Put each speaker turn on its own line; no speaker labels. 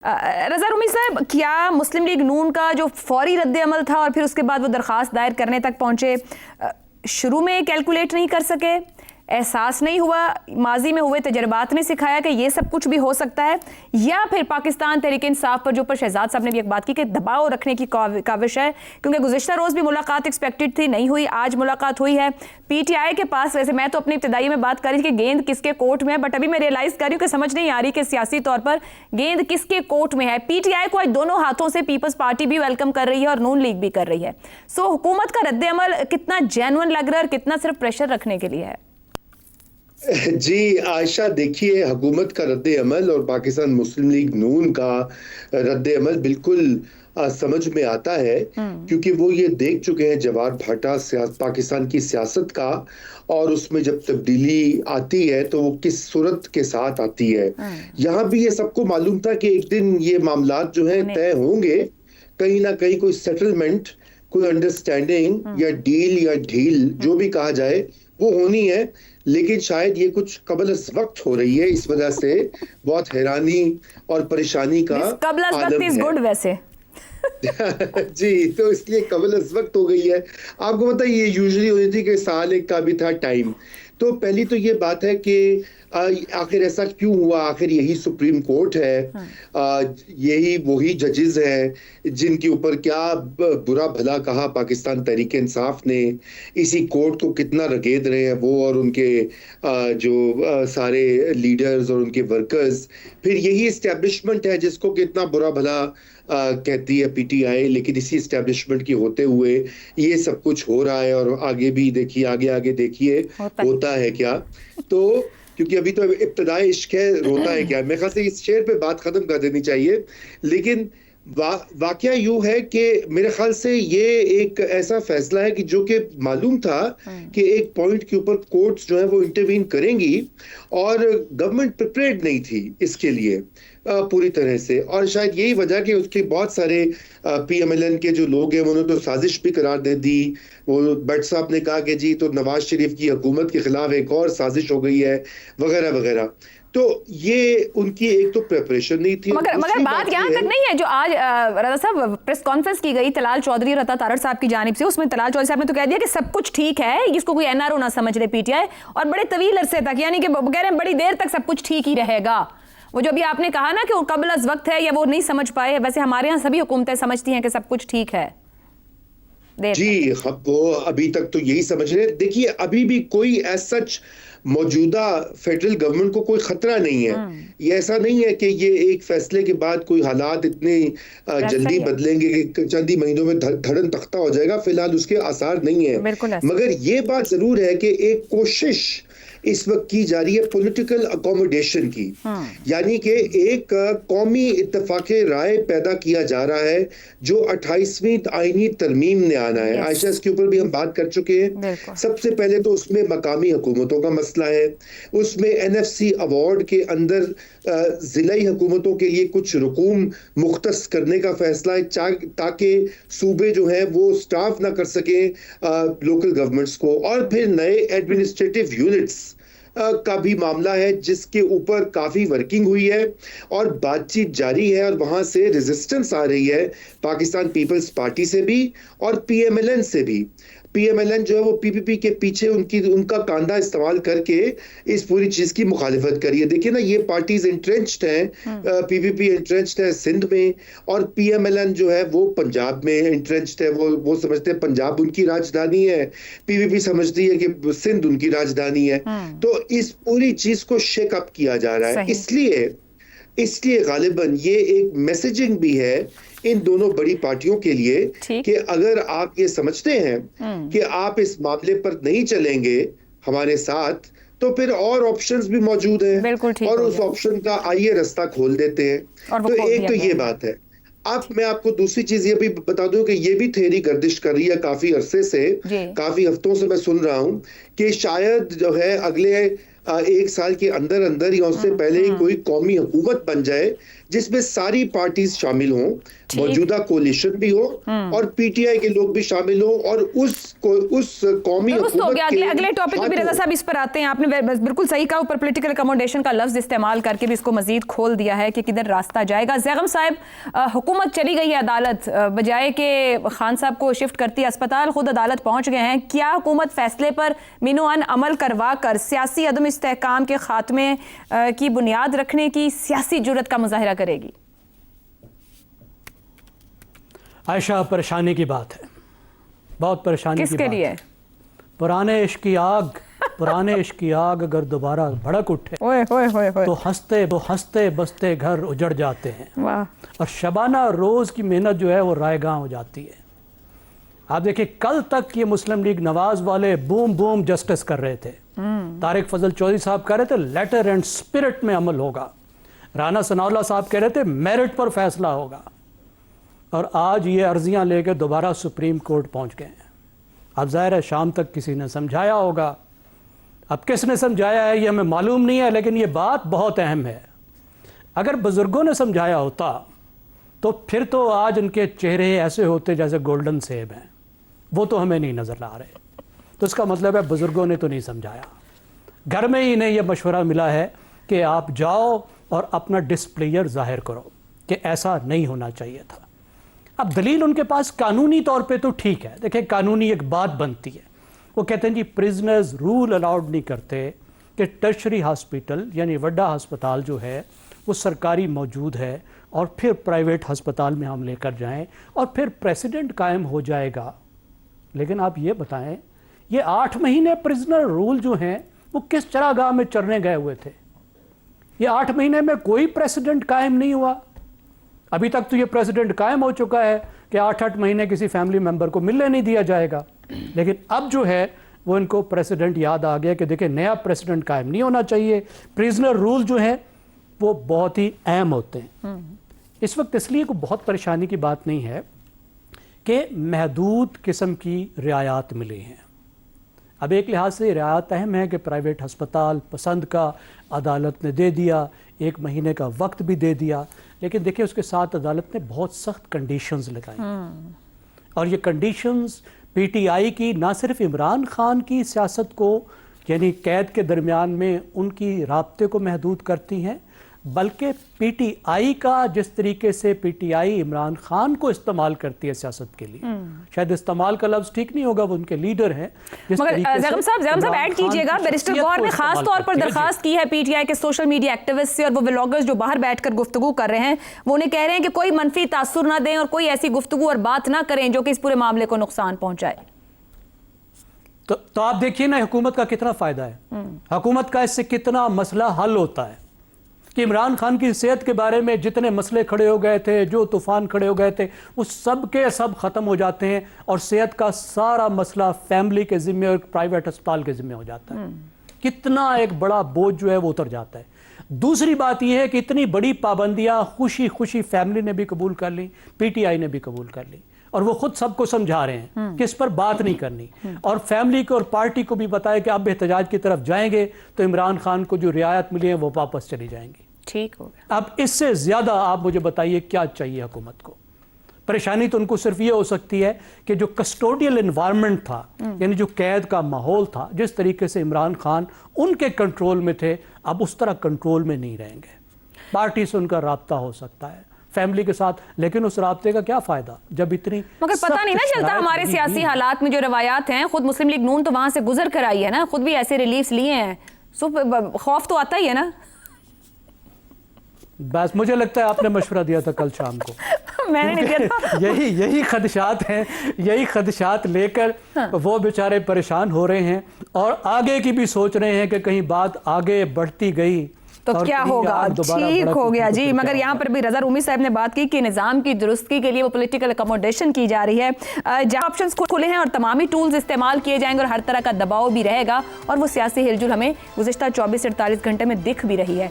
रज़ा रूमी साहब, क्या मुस्लिम लीग नून का जो फौरी रद्द-ए-अमल था और फिर उसके बाद वो दरख्वास्त दायर करने तक पहुंचे, शुरू में कैलकुलेट नहीं कर सके, एहसास नहीं हुआ, माजी में हुए तजर्बात ने सिखाया कि ये सब कुछ भी हो सकता है, या फिर पाकिस्तान तहरीक इंसाफ पर जो पर शहजाद साहब ने भी एक बात की कि दबाव रखने की काविश है, क्योंकि गुज़िश्ता रोज़ भी मुलाकात एक्सपेक्टेड थी, नहीं हुई, आज मुलाकात हुई है पीटीआई के पास। वैसे मैं तो अपनी इब्तिदाई में बात कर रही थी कि गेंद किसके कोर्ट में है, बट अभी मैं रियलाइज़ कर रही हूँ कि समझ नहीं आ रही कि सियासी तौर पर गेंद किसके कोर्ट में है। पीटीआई को आज दोनों हाथों से पीपल्स पार्टी भी वेलकम कर रही है और नून लीग भी कर रही है। सो हुकूमत का रद्द-ए-अमल कितना जेन्युइन लग रहा है और कितना सिर्फ प्रेशर रखने के लिए है?
जी आयशा, देखिए, हुकूमत का रद्द-ए-अमल और पाकिस्तान मुस्लिम लीग नून का रद्द-ए-अमल बिल्कुल समझ में आता है, क्योंकि वो ये देख चुके हैं जवाहर भाटा पाकिस्तान की सियासत का, और उसमें जब तब्दीली आती है तो वो किस सूरत के साथ आती है। यहाँ भी ये सबको मालूम था कि एक दिन ये मामलात जो है तय होंगे, कहीं ना कहीं कोई सेटलमेंट, कोई अंडरस्टैंडिंग या डील या ढील जो भी कहा जाए वो होनी है, लेकिन शायद ये कुछ कबल अज़ वक्त हो रही है, इस वजह से बहुत हैरानी और परेशानी का आलम है।
गुड वैसे
जी, तो इसलिए कबल अज़ वक्त हो गई है। आपको पता है ये यूजुअली होती थी कि साल एक का भी था टाइम। तो पहली तो ये बात है कि आखिर ऐसा क्यों हुआ, आखिर यही सुप्रीम कोर्ट है, यही वही जजेस हैं जिनके ऊपर क्या बुरा भला कहा पाकिस्तान तहरीक इंसाफ ने, इसी कोर्ट को कितना रगेद रहे हैं वो और उनके जो सारे लीडर्स और उनके वर्कर्स, फिर यही इस्टेब्लिशमेंट है जिसको कितना बुरा भला कहती है पीटीआई, लेकिन इसी इस्टेब्लिशमेंट की होते हुए ये सब कुछ हो रहा है। और आगे भी देखिए, आगे देखिए होता है क्या। तो क्योंकि अभी तो इब्तिदाई इश्क है, रोता है क्या, मेरे ख्याल से इस शेर पे बात खत्म कर देनी चाहिए। लेकिन वाकया यूं है कि मेरे ख्याल से ये एक ऐसा फैसला है कि जो कि मालूम था कि एक पॉइंट के ऊपर कोर्ट्स जो है वो इंटरवीन करेंगी, और गवर्नमेंट प्रिपेयर्ड नहीं थी इसके लिए पूरी तरह से। और शायद यही वजह कि उसके बहुत सारे पीएमएलएन के जो लोग हैं उन्होंने तो साजिश भी करार दे दी। वो भट्ट साहब ने कहा कि जी तो नवाज शरीफ की हुकूमत के खिलाफ एक और साजिश हो गई है, वगैरह वगैरह। तो ये उनकी एक तो प्रिपरेशन नहीं थी।
मगर बात यहाँ तक नहीं है जो आज रज़ा साहब प्रेस कॉन्फ्रेंस की गई तलाल चौधरी और अता तारड़ साहब की जानिब से, उसमें तलाल चौधरी साहब ने तो कह दिया कि सब कुछ ठीक है, इसको कोई एनआरओ ना समझ ले पीटीआई, और बड़े तवील अरसे तक, यानी कि कह रहे हैं बड़ी देर तक सब कुछ ठीक ही रहेगा। वो जो अभी आपने कहा ना कि वो कबल अज़ वक्त है, या वो नहीं समझ पाए, वैसे हमारे यहाँ सभी हुकूमतें समझती हैं कि सब कुछ ठीक है।
जी, वो अभी तक तो यही समझ रहे हैं। देखिए, अभी भी कोई एज सच मौजूदा फेडरल गवर्नमेंट को कोई खतरा नहीं है। ये ऐसा नहीं है कि ये एक फैसले के बाद कोई हालात इतने जल्दी बदलेंगे कि चंद ही महीनों में धड़न तख्ता हो जाएगा। फिलहाल उसके आसार नहीं है। मगर ये बात जरूर है कि एक कोशिश इस वक्त की जा रही है पॉलिटिकल अकोमोडेशन की, यानी कि एक कौमी इत्तेफाक राय पैदा किया जा रहा है जो 28वीं आईनी तरमीम ने आना है। आयशा, इसके ऊपर भी हम बात कर चुके हैं। सबसे पहले तो उसमें मकामी हुकूमतों का मसला है, उसमें एनएफसी अवार्ड के अंदर जिलाई हुकूमतों के लिए कुछ रुकूम मुख्तस करने का फैसला है ताकि सूबे जो है वो स्टाफ ना कर सके लोकल गवर्नमेंट्स को। और फिर नए एडमिनिस्ट्रेटिव यूनिट्स का भी मामला है जिसके ऊपर काफी वर्किंग हुई है और बातचीत जारी है, और वहां से रेजिस्टेंस आ रही है पाकिस्तान पीपल्स पार्टी से भी और पीएमएलएन से भी। पीएमएलएन जो है वो पीपीपी के पीछे उनका कांधा इस्तेमाल करके इस पूरी चीज की मुखालिफत करी है। देखिए ना, ये पार्टीज इंट्रेंच्ड हैं, पीपीपी इंट्रेंच्ड है सिंध में, और पीएमएलएन जो है वो पंजाब में इंट्रेंच्ड है। वो समझते हैं पंजाब उनकी राजधानी है, पीपीपी समझती है कि सिंध उनकी राजधानी है। तो इस पूरी चीज को शेक अप किया जा रहा है। इसलिए गालिबन ये एक मैसेजिंग भी है इन दोनों बड़ी पार्टियों के लिए कि अगर आप ये समझते हैं कि आप इस मामले पर नहीं चलेंगे हमारे साथ, तो फिर और ऑप्शंस भी मौजूद हैं, और उस ऑप्शन का आइए रास्ता खोल देते हैं। तो एक तो ये बात है। अब मैं आपको दूसरी चीज ये भी बता दूं कि ये भी थ्योरी गर्दिश कर रही है काफी अरसे से, काफी हफ्तों से मैं सुन रहा हूं कि शायद जो है अगले एक साल के अंदर अंदर या उससे पहले ही कोई कौमी हुकूमत बन जाए जिसमें सारी पार्टीज शामिल हों, मौजूदा कोलिशन भी हो और पीटीआई के लोग भी शामिल हों और उस कौमी
तो अगले टॉपिक पे भी रजा साहब इस पर आते हैं। आपने बिल्कुल सही कहा, ऊपर पॉलिटिकल अकोमोडेशन का लफ्ज इस्तेमाल करके भी इसको मजीद खोल दिया है कि किधर रास्ता जाएगा। ज़ैगम साहब, हुकूमत चली गई है अदालत, बजाय के खान साहब को शिफ्ट करती अस्पताल, खुद अदालत पहुंच गए हैं। क्या हुकूमत फैसले पर मिनोअन अमल करवा कर सियासी अदम इस्तेहकाम के खात्मे की बुनियाद रखने की सियासी जुर्रत का मुजाहिरा करेगी?
आयशा, परेशानी की बात है, बहुत परेशानी
किसके
की बात
लिए?
है। पुराने इश्क की आग अगर दोबारा भड़क उठे
ओए होए होए होए।
तो हंसते बसते घर उजड़ जाते हैं
वाह।
और शबाना रोज की मेहनत जो है वो रायगां हो जाती है। आप देखिए, कल तक ये मुस्लिम लीग नवाज वाले बूम बूम जस्टिस कर रहे थे। तारिक फजल चौधरी साहब कह रहे थे लेटर एंड स्पिरिट में अमल होगा, राना सनाउल्लाह साहब कह रहे थे मेरिट पर फैसला होगा, और आज ये अर्जियां लेकर दोबारा सुप्रीम कोर्ट पहुंच गए हैं। अब जाहिर है शाम तक किसी ने समझाया होगा, अब किसने समझाया है ये हमें मालूम नहीं है, लेकिन ये बात बहुत अहम है। अगर बुजुर्गों ने समझाया होता तो फिर तो आज उनके चेहरे ऐसे होते जैसे गोल्डन सेब हैं, वो तो हमें नहीं नज़र आ रहे। तो इसका मतलब है बुजुर्गों ने तो नहीं समझाया। घर में ही इन्हें यह मशवरा मिला है कि आप जाओ और अपना डिस्प्लेयर जाहिर करो कि ऐसा नहीं होना चाहिए था। अब दलील उनके पास कानूनी तौर पे तो ठीक है। देखिए, कानूनी एक बात बनती है, वो कहते हैं जी प्रिजनर्स रूल अलाउड नहीं करते कि टर्शरी हॉस्पिटल यानी वड्डा अस्पताल जो है वो सरकारी मौजूद है और फिर प्राइवेट अस्पताल में हम लेकर जाएं और फिर प्रेसिडेंट कायम हो जाएगा। लेकिन आप ये बताएं, ये 8 महीने प्रिजनर रूल जो हैं वो किस चरागाह में चरने गए हुए थे? ये 8 महीने में कोई प्रेसिडेंट कायम नहीं हुआ। अभी तक तो ये प्रेसिडेंट कायम हो चुका है कि 8-8 महीने किसी फैमिली मेंबर को मिलने नहीं दिया जाएगा। लेकिन अब जो है वो इनको प्रेसिडेंट याद आ गया कि देखिए नया प्रेसिडेंट कायम नहीं होना चाहिए। प्रिजनर रूल जो है वो बहुत ही अहम होते हैं। इस वक्त इसलिए कोई बहुत परेशानी की बात नहीं है कि महदूद किस्म की रियायत मिली हैं। अब एक लिहाज से रियायत अहम है कि प्राइवेट अस्पताल पसंद का अदालत ने दे दिया, 1 महीने का वक्त भी दे दिया, लेकिन देखिए उसके साथ अदालत ने बहुत सख्त कंडीशंस लगाई। और ये कंडीशंस पीटीआई की ना सिर्फ इमरान खान की सियासत को यानी कैद के दरमियान में उनकी राब्ते को महदूद करती हैं, बल्कि पीटीआई का जिस तरीके से पीटीआई इमरान खान को इस्तेमाल करती है सियासत के लिए, शायद इस्तेमाल का लफ्ज ठीक नहीं होगा, वो उनके लीडर हैं।
मगर ज़ैगम साहब ऐड कीजिएगा, बैरिस्टर गौहर ने खास तौर पर दरखास्त की है पीटीआई के सोशल मीडिया एक्टिविस्ट से और वो व्लॉगर्स जो बाहर बैठकर गुफ्तगू कर रहे हैं, वो उन्हें कह रहे हैं कि कोई मनफी तासुर ना दें और कोई ऐसी गुफ्तगू और बात ना करें जो कि इस पूरे मामले को नुकसान पहुंचाए।
तो आप देखिए ना हुकूमत का कितना फायदा है, हुकूमत का इससे कितना मसला हल होता है कि इमरान खान की सेहत के बारे में जितने मसले खड़े हो गए थे, जो तूफान खड़े हो गए थे, वो सब के सब खत्म हो जाते हैं और सेहत का सारा मसला फैमिली के जिम्मे और प्राइवेट अस्पताल के जिम्मे हो जाता है। कितना एक बड़ा बोझ जो है वो उतर जाता है। दूसरी बात यह है कि इतनी बड़ी पाबंदियां खुशी खुशी फैमिली ने भी कबूल कर ली, पीटीआई ने भी कबूल कर ली और वो खुद सबको समझा रहे हैं कि इस पर बात नहीं करनी, और फैमिली को और पार्टी को भी बताया कि अब एहतजाज की तरफ जाएंगे तो इमरान खान को जो रियायत मिली है वो वापस चली जाएंगी।
ठीक हो गया।
अब इससे ज्यादा आप मुझे बताइए क्या चाहिए हुकूमत को? परेशानी तो उनको सिर्फ ये हो सकती है कि जो कस्टोडियल एनवायरनमेंट था, यानी जो कैद का माहौल था, जिस तरीके से इमरान खान उनके कंट्रोल में थे, अब उस तरह कंट्रोल में नहीं रहेंगे। पार्टी से उनका राब्ता हो सकता है, फैमिली के साथ, लेकिन उस राब्ते का क्या फायदा जब इतनी
मगर पता नहीं ना चलता हमारे सियासी हालात में जो रवायात हैं। खुद मुस्लिम लीग नून तो वहां से गुजर कर आई है ना, खुद भी ऐसे रिलीफ्स लिए हैं, सो खौफ तो आता ही है ना।
बस मुझे लगता है आपने मशवरा दिया था कल शाम को।
मैंने नहीं दिया था।
यही खदशात हैं, यही खदशात लेकर वो बेचारे परेशान हो रहे हैं और आगे की भी सोच रहे हैं कि कहीं बात आगे बढ़ती गई
तो क्या होगा। ठीक हो गया जी। मगर यहाँ पर भी रजा रूमी साहब ने बात की कि निज़ाम की दुरुस्ती के लिए वो पॉलिटिकल अकोमोडेशन की जा रही है, जहाँ ऑप्शंस खुले हैं और तमामी टूल्स इस्तेमाल किए जाएंगे और हर तरह का दबाव भी रहेगा, और वो सियासी हिलजुल हमें गुज़िश्ता 24 से 48 घंटे में दिख भी रही है।